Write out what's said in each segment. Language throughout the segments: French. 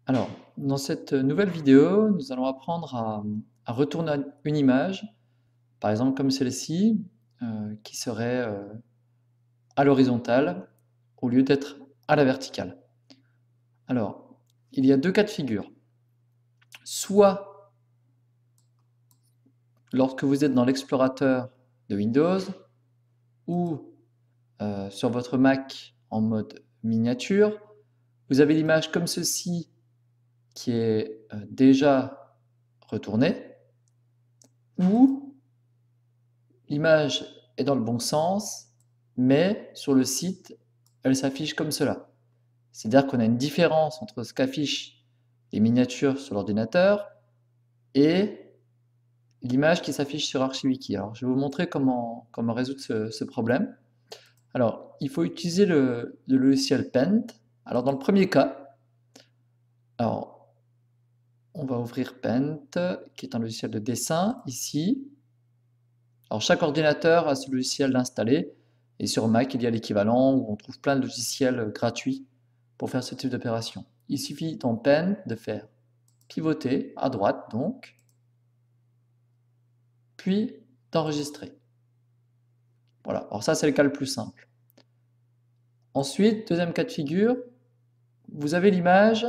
Alors, dans cette nouvelle vidéo, nous allons apprendre à retourner une image, par exemple comme celle-ci, qui serait à l'horizontale au lieu d'être à la verticale. Alors, il y a deux cas de figure. Soit lorsque vous êtes dans l'explorateur de Windows ou sur votre Mac en mode miniature, vous avez l'image comme ceci qui est déjà retournée, ou l'image est dans le bon sens, mais sur le site, elle s'affiche comme cela. C'est-à-dire qu'on a une différence entre ce qu'affichent les miniatures sur l'ordinateur et l'image qui s'affiche sur ArchiWiki. Alors, je vais vous montrer comment résoudre ce problème. Alors, il faut utiliser le logiciel Paint. Alors, dans le premier cas, alors, on va ouvrir Paint, qui est un logiciel de dessin, ici. Alors, chaque ordinateur a ce logiciel installé, et sur Mac, il y a l'équivalent où on trouve plein de logiciels gratuits pour faire ce type d'opération. Il suffit dans Paint de faire pivoter à droite, donc, puis d'enregistrer. Voilà, alors ça, c'est le cas le plus simple. Ensuite, deuxième cas de figure, vous avez l'image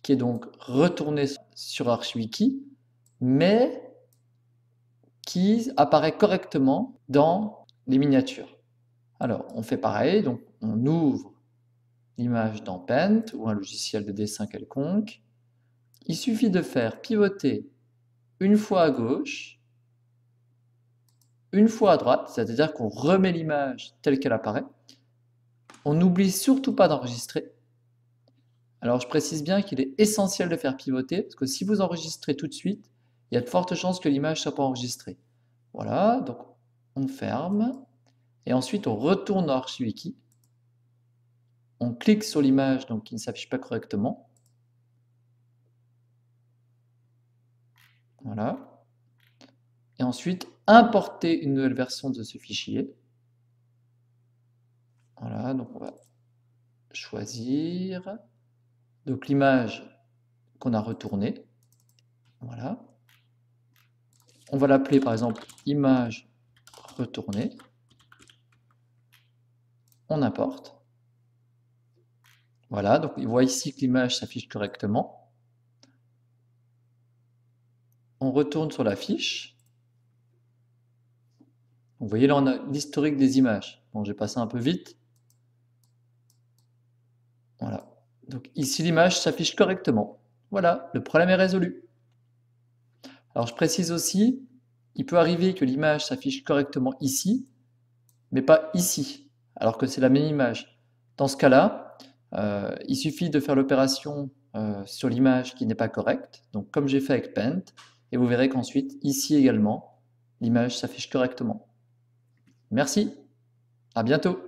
qui est donc retournée sur ArchiWiki, mais qui apparaît correctement dans les miniatures. Alors, on fait pareil, donc on ouvre l'image dans Paint ou un logiciel de dessin quelconque. Il suffit de faire pivoter une fois à gauche, une fois à droite, c'est-à-dire qu'on remet l'image telle qu'elle apparaît. On n'oublie surtout pas d'enregistrer. Alors je précise bien qu'il est essentiel de faire pivoter, parce que si vous enregistrez tout de suite, il y a de fortes chances que l'image ne soit pas enregistrée. Voilà, donc on ferme, et ensuite on retourne dans ArchiWiki. On clique sur l'image donc qui ne s'affiche pas correctement. Voilà. Et ensuite, importer une nouvelle version de ce fichier. Voilà, donc on va choisir donc l'image qu'on a retournée. Voilà. On va l'appeler par exemple image retournée. On importe. Voilà, donc on voit ici que l'image s'affiche correctement. On retourne sur la fiche. Vous voyez là, on a l'historique des images. Bon, j'ai passé un peu vite. Voilà. Donc ici, l'image s'affiche correctement. Voilà, le problème est résolu. Alors je précise aussi, il peut arriver que l'image s'affiche correctement ici, mais pas ici, alors que c'est la même image. Dans ce cas-là, il suffit de faire l'opération sur l'image qui n'est pas correcte, donc comme j'ai fait avec Paint, et vous verrez qu'ensuite, ici également, l'image s'affiche correctement. Merci, à bientôt.